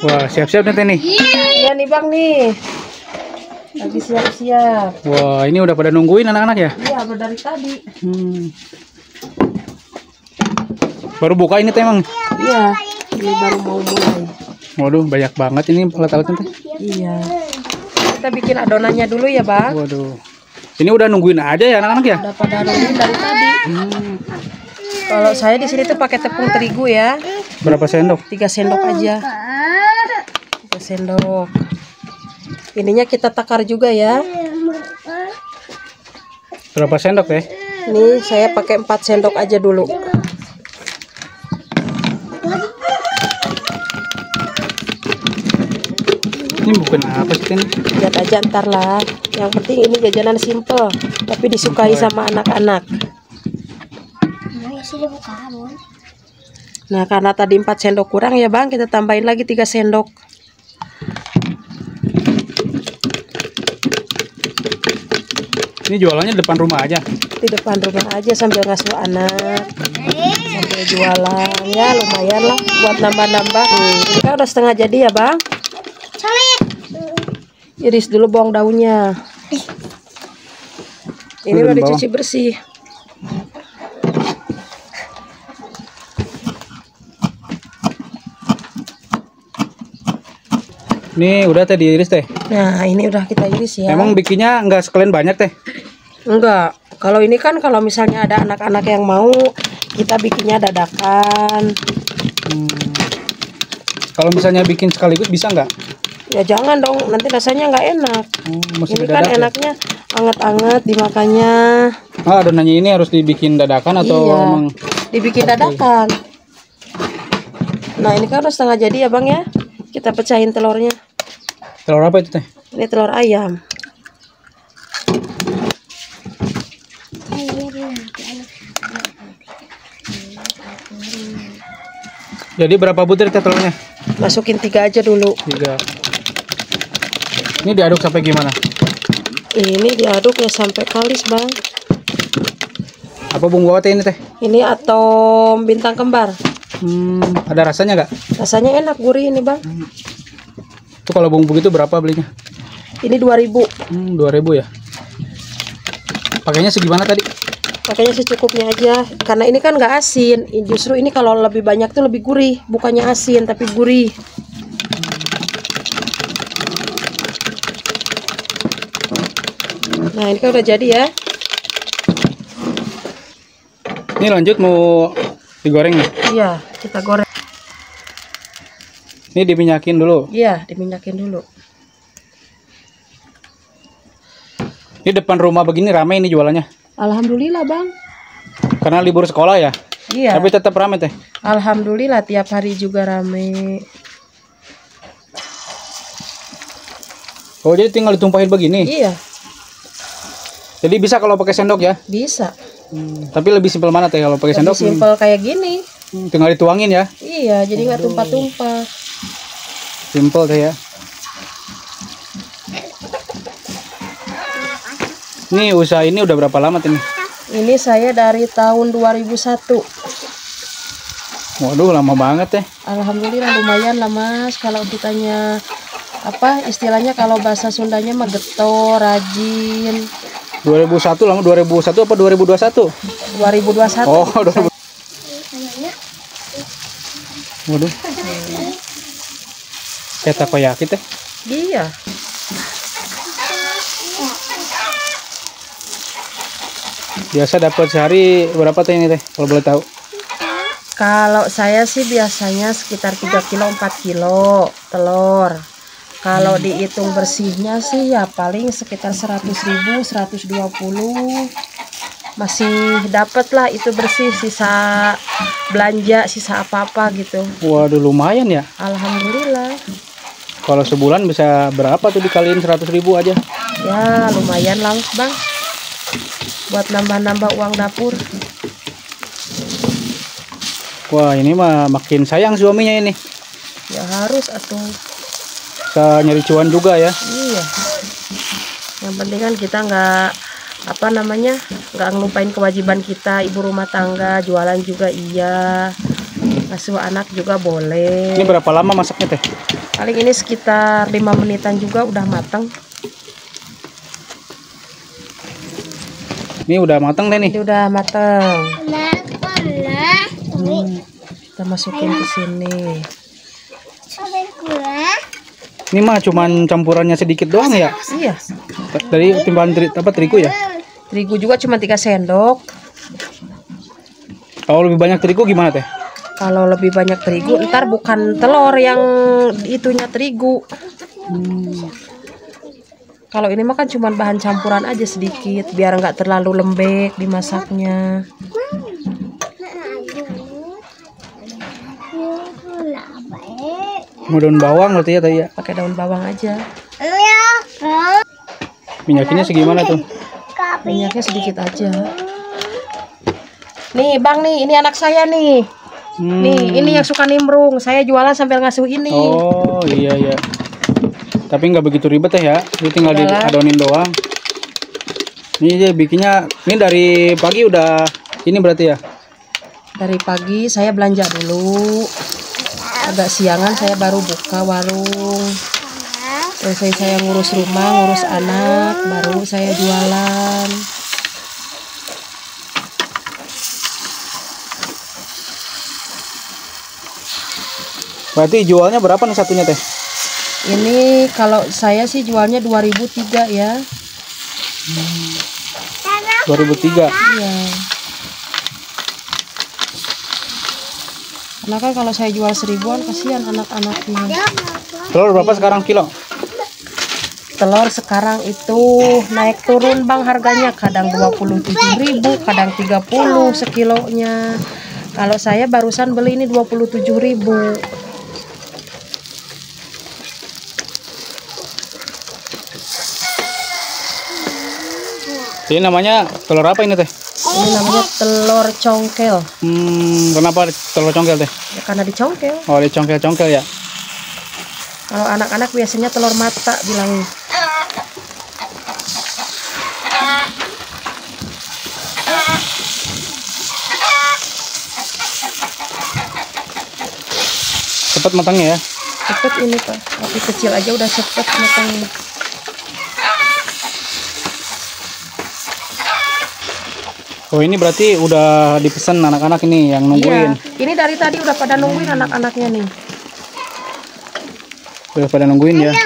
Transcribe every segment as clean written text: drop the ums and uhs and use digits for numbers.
Wah, siap-siap nih. Iya nih Bang nih. Lagi siap-siap. Wah, ini udah pada nungguin anak-anak ya? Iya, dari tadi. Baru buka ini teh emang? Iya, ini baru mau mulai. Waduh, banyak banget ini alat-alatnya teh. Iya. Kita bikin adonannya dulu ya Bang. Waduh. Ini udah nungguin aja ya anak-anak ya? Udah pada nungguin dari tadi. Kalau saya di sini tuh pakai tepung terigu ya. Berapa sendok? 3 sendok aja. 3 sendok. Ininya kita takar juga ya. Berapa sendok ya? Ini saya pakai 4 sendok aja dulu. Ini bukan apa sih ini? Lihat aja ntar lah. Yang penting ini jajanan simple, tapi disukai sama anak-anak. Nah, karena tadi 4 sendok kurang ya Bang, kita tambahin lagi 3 sendok. Ini jualannya depan rumah aja? Di depan rumah aja sambil ngasuh anak, sambil jualan. Ya lumayan lah buat nambah-nambah. Ini kan udah setengah jadi ya Bang. Iris dulu bawang daunnya. Ini udah dicuci bersih. Ini udah teh diiris teh? Nah ini udah kita iris ya. Emang bikinnya nggak sekalian banyak teh? Enggak. Kalau ini kan kalau misalnya ada anak-anak yang mau, kita bikinnya dadakan. Kalau misalnya bikin sekaligus bisa nggak? Ya jangan dong, nanti rasanya nggak enak. Mesti Ini kan dadak, enaknya anget-anget dimakannya. Ah, adonannya ini harus dibikin dadakan atau Iya, emang dibikin dadakan. Nah ini kan udah setengah jadi ya Bang ya. Kita pecahin telurnya. telur apa itu teh? Ini telur ayam. Jadi berapa butir teh telurnya? Masukin 3 aja dulu. 3. Ini diaduk sampai gimana? Ini diaduk ya sampai kalis Bang. Apa bumbu apa teh ini teh? Ini atom bintang kembar. Ada rasanya nggak? Rasanya enak, gurih ini Bang. Itu kalau bumbu gitu berapa belinya? Ini 2000. 2000 ya. Pakainya segimana tadi? Pakainya secukupnya aja. Karena ini kan nggak asin. Justru ini kalau lebih banyak tuh lebih gurih. Bukannya asin tapi gurih. Nah ini kan udah jadi ya. Ini lanjut mau digoreng nih? Iya, kita goreng. Ini diminyakin dulu? Iya, diminyakin dulu. Ini depan rumah begini ramai ini jualannya? Alhamdulillah Bang. Karena libur sekolah ya? Iya. Tapi tetap ramai teh? Alhamdulillah tiap hari juga rame. Oh jadi tinggal ditumpahin begini? Iya. Jadi bisa kalau pakai sendok ya? Bisa. Tapi lebih simpel mana teh kalau pakai Lebih sendok? simpel kayak gini. Tinggal dituangin ya? Iya, jadi nggak tumpah-tumpah. Simpel teh ya. Ini usaha ini udah berapa lama ini? Ini saya dari tahun 2001. Waduh lama banget teh. Alhamdulillah lumayan lah Mas. Kalau ditanya apa istilahnya kalau bahasa Sundanya mah geto, rajin. 2001 lama 2001 apa 2021? 2021. Oh, 2000. Waduh. Kayak takoyaki teh. Iya. Biasa dapat sehari berapa teh ini teh kalau boleh tahu? Kalau saya sih biasanya sekitar 3 kilo 4 kilo telur. Kalau dihitung bersihnya sih ya paling sekitar 100.000, 120. Masih dapat lah itu bersih, sisa belanja, sisa apa-apa gitu. Waduh lumayan ya. Alhamdulillah. Kalau sebulan bisa berapa tuh dikaliin 100.000 aja? Ya lumayan lah Bang. Buat nambah-nambah uang dapur. Wah ini mah makin sayang suaminya ini. Ya harus atuh. Bisa nyari cuan juga ya. Iya. Yang penting kan kita nggak apa namanya nggak ngelupain kewajiban kita ibu rumah tangga, jualan juga iya. Ngasuh anak juga boleh. Ini berapa lama masaknya teh? Paling ini sekitar 5 menitan juga udah matang. Ini udah matang teh nih. Ini udah matang. Kita masukin ke sini. Ini mah cuman campurannya sedikit doang ya? Iya. Dari timbangan terigu ya? Terigu juga cuma 3 sendok. Kalau lebih banyak terigu gimana teh? Kalau lebih banyak terigu, ntar bukan telur yang itunya terigu. Kalau ini mah kan cuma bahan campuran aja sedikit, biar nggak terlalu lembek dimasaknya. Mau daun bawang berarti ya tadi ya? Pakai daun bawang aja. Minyaknya segimana tuh? Minyaknya sedikit aja. Nih bang nih, ini anak saya nih. Nih, ini yang suka nimbrung. Saya jualan sambil ngasuh ini. Oh iya iya. Tapi nggak begitu ribet ya. Ini tinggal diadonin doang. Ini dia bikinnya. Ini dari pagi udah ini berarti ya? Dari pagi saya belanja dulu. Agak siangan saya baru buka warung. Selesai saya ngurus rumah, ngurus anak, baru saya jualan. Berarti jualnya berapa nih satunya teh? Ini kalau saya sih jualnya 2003 ya. 2003. Iya. Karena kan kalau saya jual 1000-an kasihan anak-anaknya. Telur berapa sekarang kilo? Telur sekarang itu naik turun bang harganya, kadang 27.000, kadang 30 sekilonya. Kalau saya barusan beli ini 27.000. Ini namanya telur apa ini teh? Ini namanya telur congkel. Kenapa telur congkel teh? Ya, karena dicongkel. Oh, dicongkel-congkel ya. Kalau anak-anak biasanya telur mata bilangnya. Cepat matangnya ya? Cepet ini pak, api kecil aja udah cepet matangnya. Oh ini berarti udah dipesan anak-anak ini yang nungguin. Iya, ini dari tadi udah pada nungguin anak-anaknya nih. Udah pada nungguin ya?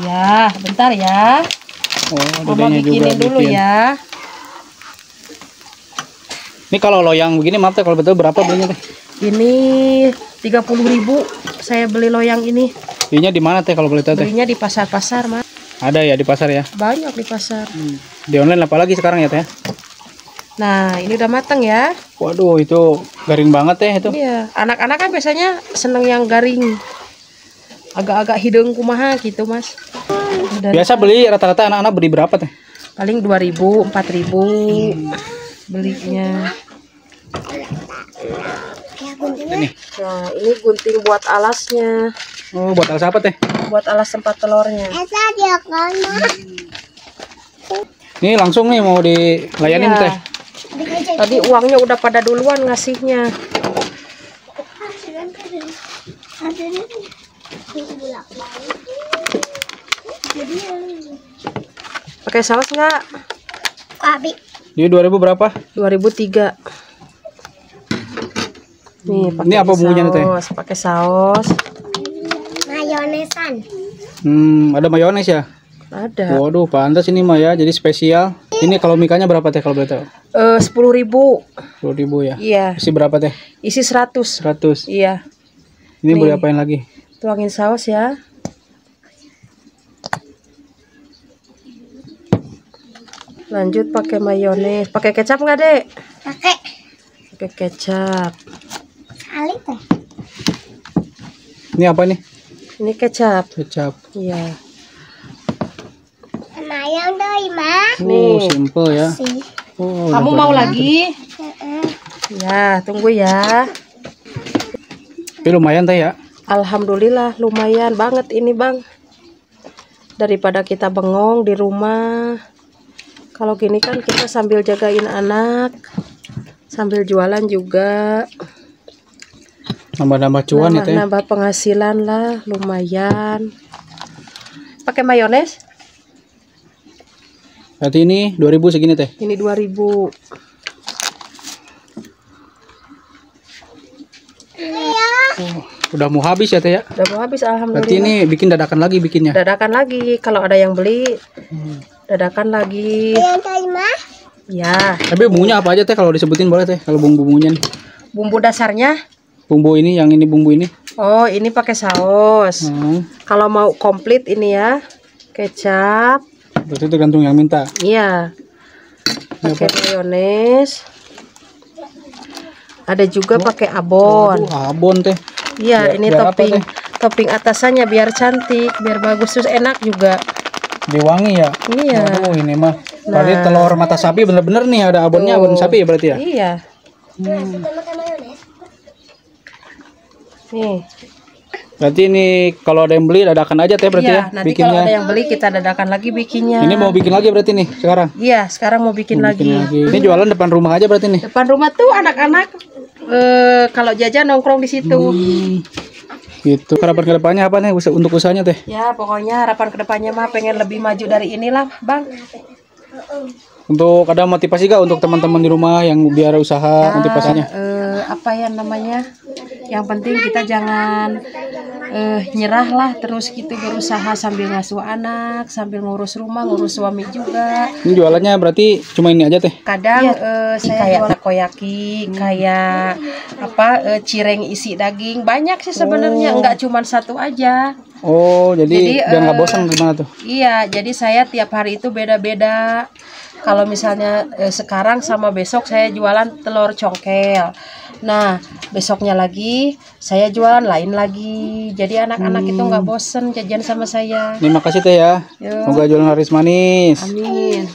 Iya, bentar ya. Oh, Mama dedenya juga bikinin dulu bikin. ya. Ini kalau loyang begini maaf teh, kalau betul berapa belinya teh? Ini 30.000 saya beli loyang ini. Belinya di mana teh kalau boleh tahu teh? Belinya di pasar-pasar mas. Ada ya di pasar ya? Banyak di pasar. Di online apalagi sekarang ya teh? Nah ini udah mateng ya. Waduh itu garing banget teh itu. Iya, anak-anak kan biasanya seneng yang garing. Agak-agak hidung kumaha gitu mas. Biasa beli rata-rata anak-anak beli berapa teh? Paling 2.000, 4.000 belinya. Ini. Nah ini gunting buat alasnya. Oh buat alas apa teh? Buat alas tempat telurnya. Ini langsung nih mau dilayanin Iya. teh. Tadi uangnya udah pada duluan ngasihnya. Pakai saus nggak? Jadi 2000 berapa? 2003. Nih, pakai Ini apa bumbunya nih, Teh? saus, pakai saus. Mayonesan. Ada mayones ya? Ada. Waduh, pantas ini mah ya, jadi spesial. Ini kalau mikanya berapa teh kalau boleh tahu? 10.000. 10.000 ya? Iya. Isi berapa teh? Isi 100. 100. Iya. Ini Nih. boleh apain lagi? Tuangin saus ya. Lanjut pakai mayones. Pakai kecap nggak, Dek? Pakai Pakai kecap. kali teh. Ini apa nih? Ini kecap. Kecap. Iya. Mayang doi mah. Nih. Simple ya. Sih. Oh, Kamu udah mau pada lagi? Ya, tunggu ya. Tapi lumayan teh ya. Alhamdulillah lumayan banget ini bang. Daripada kita bengong di rumah. Kalau gini kan kita sambil jagain anak, sambil jualan juga. Nambah-nambah cuan ya teh. Nambah penghasilan lah, lumayan. Pakai mayones? Berarti ini 2000 segini teh. Ini 2000. Udah mau habis ya teh ya. Udah mau habis, alhamdulillah. Berarti ini bikin dadakan lagi bikinnya. Dadakan lagi kalau ada yang beli. Dadakan lagi. Ya. Tapi bumbunya apa aja teh kalau disebutin boleh teh kalau bumbu-bumbunya nih. Bumbu dasarnya? Bumbu ini yang ini bumbu ini. Oh, ini pakai saus. Kalau mau komplit ini ya, kecap. Berarti tergantung yang minta. Iya. Pakai mayones. Ada juga pakai abon. Abon teh. Iya, ini biar topping. apa, Topping atasannya biar cantik, biar bagus, terus enak juga. Dia wangi ya. Iya. Aduh, ini mah. Berarti telur mata sapi bener-bener nih ada abonnya, abon sapi ya berarti ya. Iya. Nih. Berarti ini kalau ada yang beli dadakan aja teh berarti Iya, ya nanti bikinnya. kalau ada yang beli kita dadakan lagi bikinnya. Ini mau bikin lagi berarti nih sekarang. Iya, sekarang mau bikin Mau lagi. Ini jualan depan rumah aja berarti nih. Depan rumah tuh anak-anak kalau jajan nongkrong di situ. Gitu. Harapan kedepannya apa nih untuk usahanya teh? Ya, pokoknya harapan kedepannya mah pengen lebih maju dari inilah, Bang. Untuk ada motivasi gak untuk teman-teman di rumah yang biar usaha motivasinya? Apa ya namanya? Yang penting kita jangan nyerah lah, terus gitu berusaha sambil ngasuh anak, sambil ngurus rumah, ngurus suami juga. Ini jualannya berarti cuma ini aja teh? Kadang saya kayak takoyaki, kayak apa cireng isi daging, banyak sih sebenarnya, enggak cuma satu aja. Oh, jadi biar nggak bosan gimana tuh? Iya, jadi saya tiap hari itu beda-beda. Kalau misalnya sekarang sama besok saya jualan telur congkel. Nah, besoknya lagi saya jualan lain lagi. Jadi anak-anak itu nggak bosen jajan sama saya. Terima kasih teh ya. Yo. Semoga jualan laris manis. Amin.